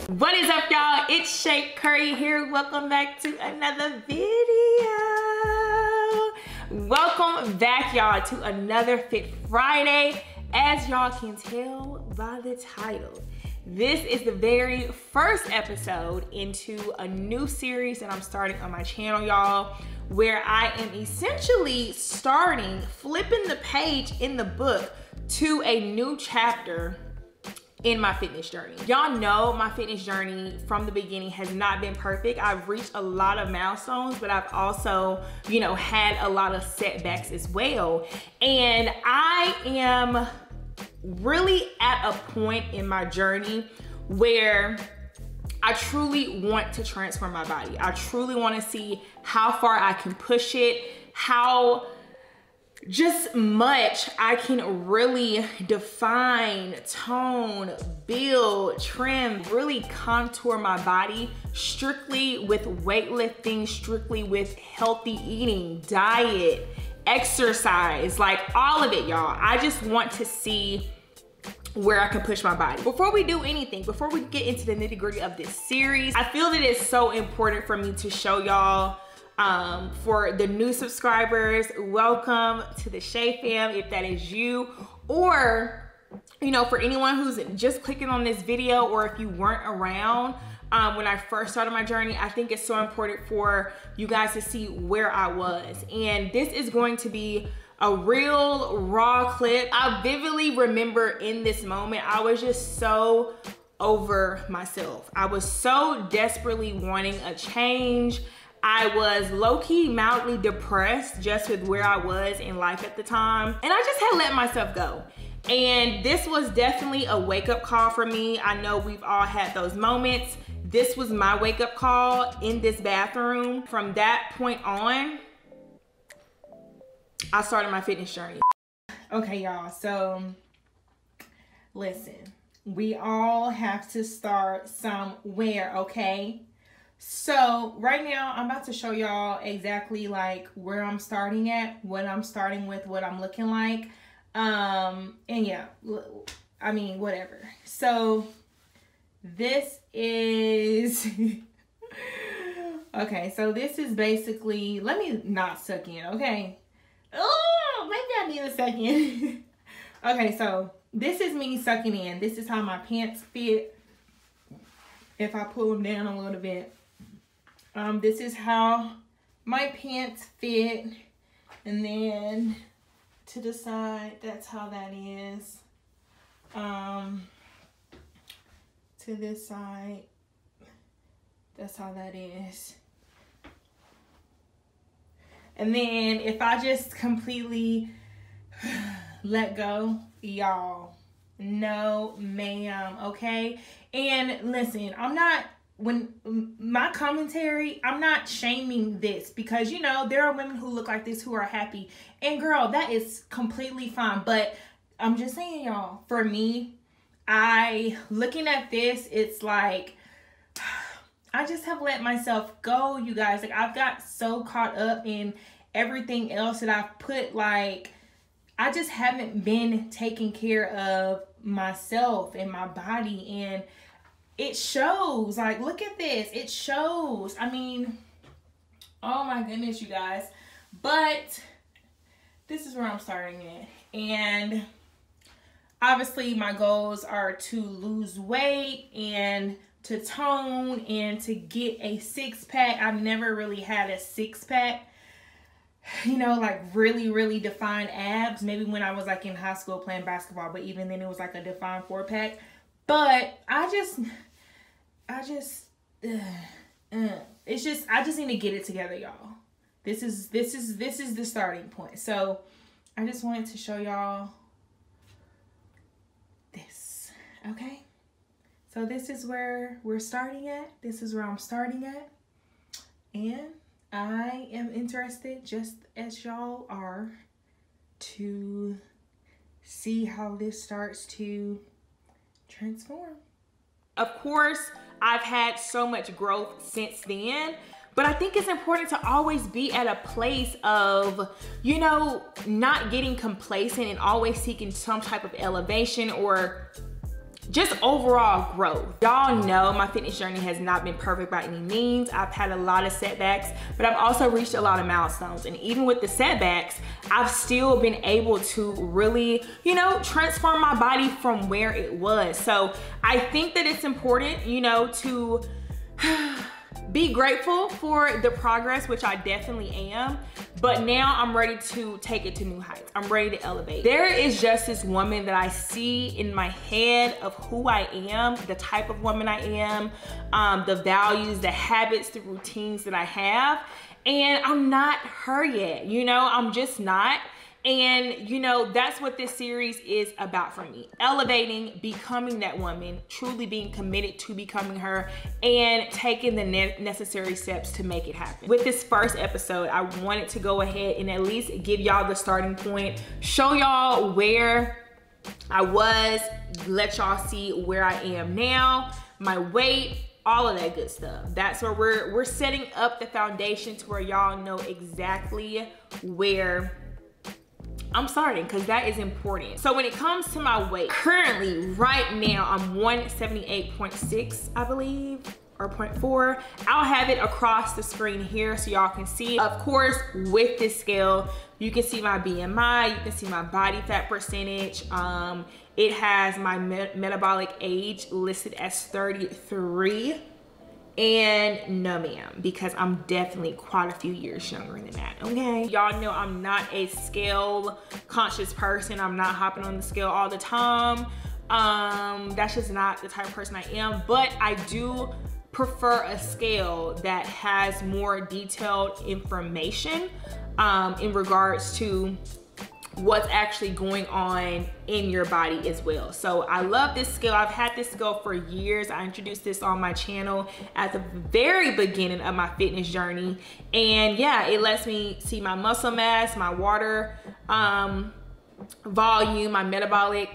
What is up, y'all? It's Shay Curry here. Welcome back to another video. Welcome back, y'all, to another Fit Friday. As y'all can tell by the title, this is the very first episode into a new series that I'm starting on my channel, y'all, where I am essentially flipping the page in the book to a new chapter in my fitness journey. Y'all know my fitness journey from the beginning has not been perfect. I've reached a lot of milestones, but I've also, had a lot of setbacks as well. And I am really at a point in my journey where I truly want to transform my body. I truly want to see how far I can push it, how just much I can really define, tone, build, trim, really contour my body strictly with weightlifting, strictly with healthy eating, diet, exercise, like all of it, y'all. I just want to see where I can push my body. Before we do anything, before we get into the nitty-gritty of this series, I feel that it's so important for me to show y'all, for the new subscribers, welcome to the Shay fam, if that is you, or for anyone who's just clicking on this video, or if you weren't around when I first started my journey. I think it's so important for you guys to see where I was. And this is going to be a real raw clip. I vividly remember in this moment, I was just so over myself. I was so desperately wanting a change. I was low-key mildly depressed just with where I was in life at the time. And I just had let myself go. And this was definitely a wake-up call for me. I know we've all had those moments. This was my wake-up call in this bathroom. From that point on, I started my fitness journey. Okay, y'all, so listen, we all have to start somewhere, okay? So right now I'm about to show y'all exactly like where I'm starting at, what I'm starting with, what I'm looking like. And yeah, I mean, whatever. So this is, okay, so this is basically, let me not suck in, okay? Oh, maybe I need a second. Okay, so this is me sucking in. This is how my pants fit. If I pull them down a little bit. This is how my pants fit, and then to the side, that's how that is. To this side, that's how that is. And then if I just completely let go, y'all, no ma'am, okay? And listen, when my commentary, I'm not shaming this because, there are women who look like this who are happy. And girl, that is completely fine. But I'm just saying, y'all, for me, looking at this, it's like, I just have let myself go, you guys. Like, I've got so caught up in everything else that I've put, like, I just haven't been taking care of myself and my body. And it shows, like, look at this. It shows. I mean, oh my goodness, you guys. But this is where I'm starting at. And obviously my goals are to lose weight and to tone and to get a six-pack. I've never really had a six-pack, like really, really defined abs. Maybe when I was like in high school playing basketball, but even then it was like a defined four-pack. But I just need to get it together, y'all. This is the starting point. So I just wanted to show y'all this, okay? So this is where we're starting at. This is where I'm starting at. And I am interested, just as y'all are, to see how this starts to transform. Of course, I've had so much growth since then, but I think it's important to always be at a place of, not getting complacent and always seeking some type of elevation or just overall growth. Y'all know my fitness journey has not been perfect by any means. I've had a lot of setbacks, but I've also reached a lot of milestones. And even with the setbacks, I've still been able to really, you know, transform my body from where it was. So I think that it's important, you know, to be grateful for the progress, which I definitely am, but now I'm ready to take it to new heights. I'm ready to elevate. There is just this woman that I see in my head of who I am, the type of woman I am, the values, the habits, the routines that I have, and I'm not her yet, you know, I'm just not. And you know, that's what this series is about for me. Elevating, becoming that woman, truly being committed to becoming her, and taking the necessary steps to make it happen. With this first episode, I wanted to go ahead and at least give y'all the starting point, show y'all where I was, let y'all see where I am now, my weight, all of that good stuff. That's where we're setting up the foundation to where y'all know exactly where I'm starting, because that is important. So when it comes to my weight, currently right now I'm 178.6, I believe, or 0.4. I'll have it across the screen here so y'all can see. Of course, with this scale, you can see my BMI, you can see my body fat percentage. It has my metabolic age listed as 33. And no ma'am, because I'm definitely quite a few years younger than that, okay? Y'all know I'm not a scale conscious person. I'm not hopping on the scale all the time. That's just not the type of person I am, but I do prefer a scale that has more detailed information in regards to what's actually going on in your body as well. So I love this scale. I've had this scale for years. I introduced this on my channel at the very beginning of my fitness journey. And yeah, it lets me see my muscle mass, my water volume, my metabolic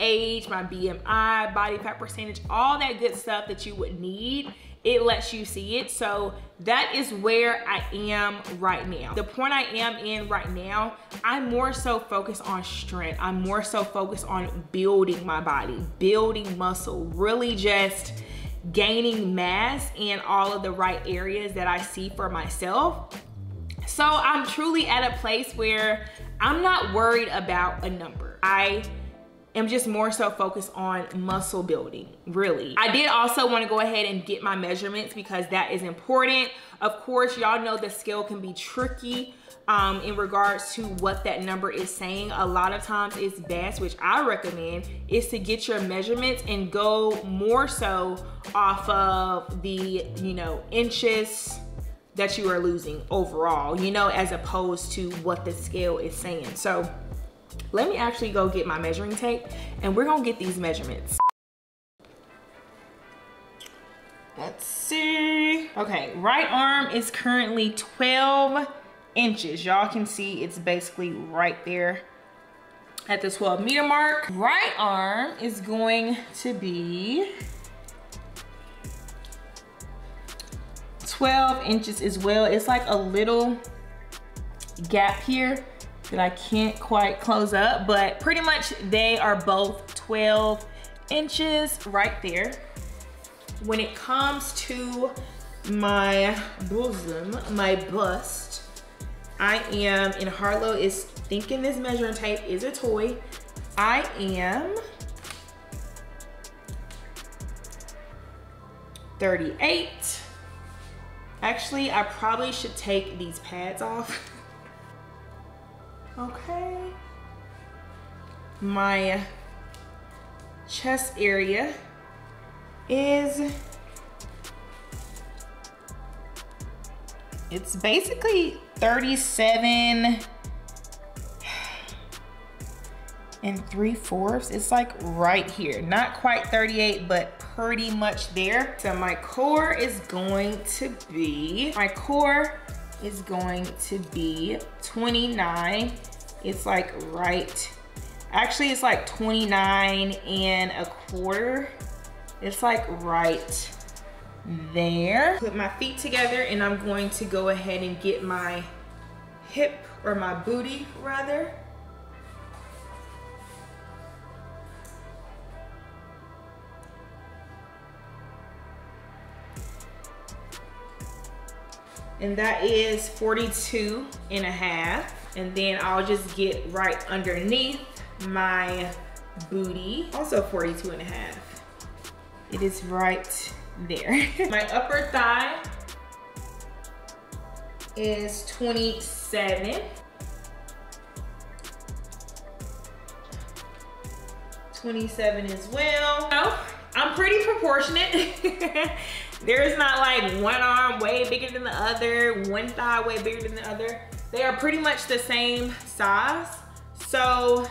age, my BMI, body fat percentage, all that good stuff that you would need. It lets you see it. So that is where I am right now. The point I am in right now, I'm more so focused on strength. I'm more so focused on building my body, building muscle, really just gaining mass in all of the right areas that I see for myself. So I'm truly at a place where I'm not worried about a number. I am just more so focused on muscle building, really. I did also want to go ahead and get my measurements because that is important. Of course, y'all know the scale can be tricky in regards to what that number is saying. A lot of times it's best, which I recommend, is to get your measurements and go more so off of the, you know, inches that you are losing overall, you know, as opposed to what the scale is saying. So let me actually go get my measuring tape and we're gonna get these measurements. Let's see. Okay, right arm is currently 12 inches. Y'all can see it's basically right there at the 12 meter mark. Right arm is going to be 12 inches as well. It's like a little gap here that I can't quite close up, but pretty much they are both 12 inches right there. When it comes to my bosom, my bust, I am, and Harlow is thinking this measuring tape is a toy, I am 38. Actually, I probably should take these pads off. Okay. My chest area is, it's basically 37 3/4. It's like right here. Not quite 38, but pretty much there. So my core is going to be, 29. It's like right, actually it's like 29 1/4. It's like right there. Put my feet together and I'm going to go ahead and get my hip, or my booty rather. and that is 42 and a half. And then I'll just get right underneath my booty, also 42 and a half. It is right there. My upper thigh is 27. 27 as well. So I'm pretty proportionate. There is not like one arm way bigger than the other, one thigh way bigger than the other. They are pretty much the same size. So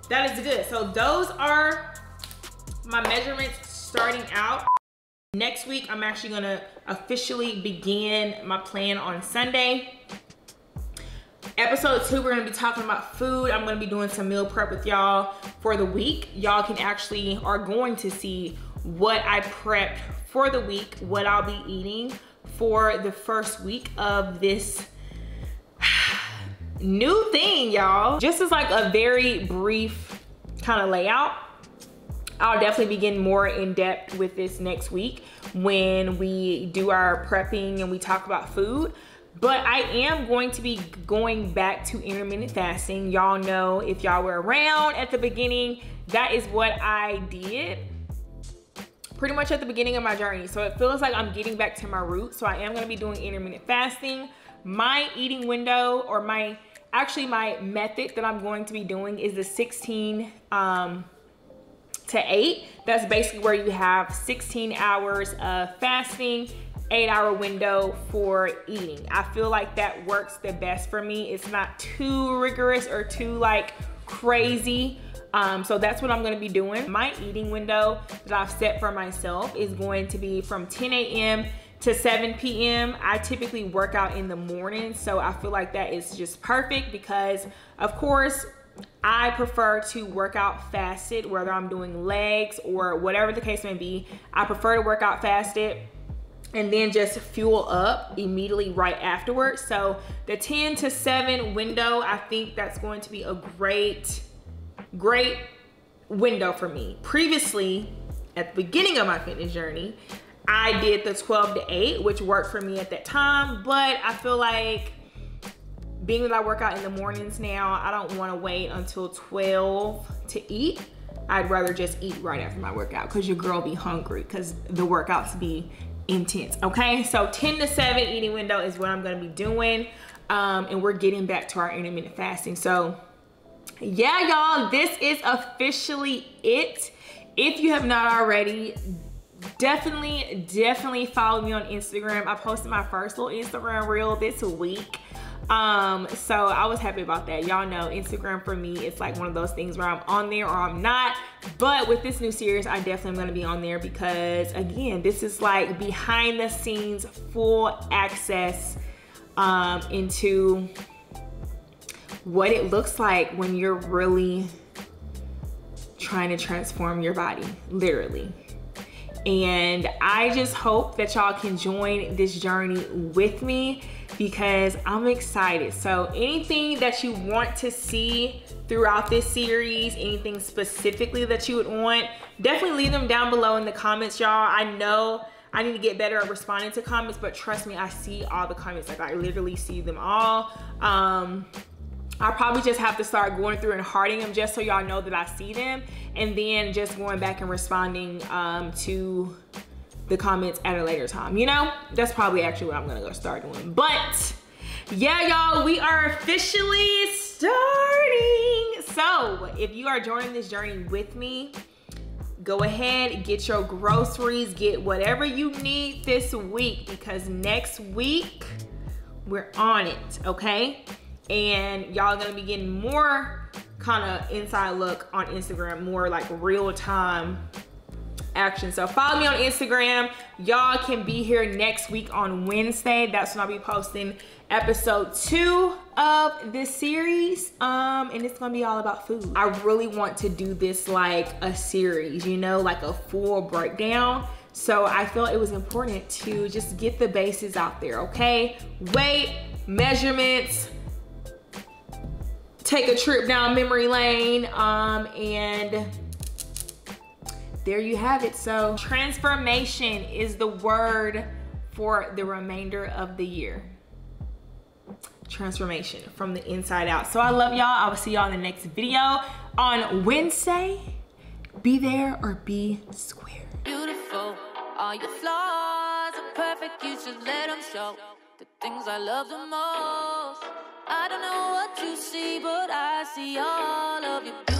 that is good. So those are my measurements starting out. Next week, I'm actually gonna officially begin my plan on Sunday. Episode 2, we're gonna be talking about food. I'm gonna be doing some meal prep with y'all for the week. Y'all are going to see what I prepped for the week, what I'll be eating for the first week of this new thing, y'all. Just as like a very brief kind of layout. I'll definitely be getting more in depth with this next week when we do our prepping and we talk about food. But I am going to be going back to intermittent fasting. Y'all know, if y'all were around at the beginning, that is what I did pretty much at the beginning of my journey. So it feels like I'm getting back to my roots. So I am gonna be doing intermittent fasting. My eating window, or my method that I'm going to be doing is the 16 to 8. That's basically where you have 16 hours of fasting, 8-hour window for eating. I feel like that works the best for me. It's not too rigorous or too like crazy. So that's what I'm gonna be doing. My eating window that I've set for myself is going to be from 10 a.m. to 7 p.m. I typically work out in the morning, so I feel like that is just perfect because, of course, I prefer to work out fasted, whether I'm doing legs or whatever the case may be. I prefer to work out fasted and then just fuel up immediately right afterwards. So the 10 to 7 window, I think that's going to be a great window for me. Previously, at the beginning of my fitness journey, I did the 12 to 8, which worked for me at that time, but I feel like being that I work out in the mornings now, I don't want to wait until 12 to eat. I'd rather just eat right after my workout because your girl be hungry because the workouts be intense, okay? So 10 to 7 eating window is what I'm gonna be doing, and we're getting back to our intermittent fasting. So yeah, y'all, this is officially it. If you have not already, definitely follow me on Instagram. I posted my first little Instagram reel this week. So I was happy about that. Y'all know Instagram for me, it's like one of those things where I'm on there or I'm not. But with this new series, I definitely am gonna be on there because, again, this is like behind the scenes, full access into what it looks like when you're really trying to transform your body, literally. And I just hope that y'all can join this journey with me because I'm excited. So anything that you want to see throughout this series, anything specifically that you would want, definitely leave them down below in the comments, y'all. I know I need to get better at responding to comments, but trust me, I see all the comments. Like, I literally see them all. I'll probably just have to start going through and hearting them just so y'all know that I see them, and then just going back and responding to the comments at a later time. You know, that's probably actually what I'm gonna go start doing. But yeah, y'all, we are officially starting. So if you are joining this journey with me, go ahead, get your groceries, get whatever you need this week, because next week we're on it, okay? And y'all gonna be getting more kind of inside look on Instagram, more like real time action. So follow me on Instagram. Y'all can be here next week on Wednesday. That's when I'll be posting episode 2 of this series. And it's gonna be all about food. I really want to do this like a series, you know, like a full breakdown. So I felt it was important to just get the bases out there, okay? Weight, measurements, take a trip down memory lane, and there you have it. So transformation is the word for the remainder of the year. Transformation from the inside out. So I love y'all. I will see y'all in the next video on Wednesday. Be there or be square. Beautiful, all your flaws are perfect. You should let them show. The things I love the most. I don't know what you see, but I see all of you.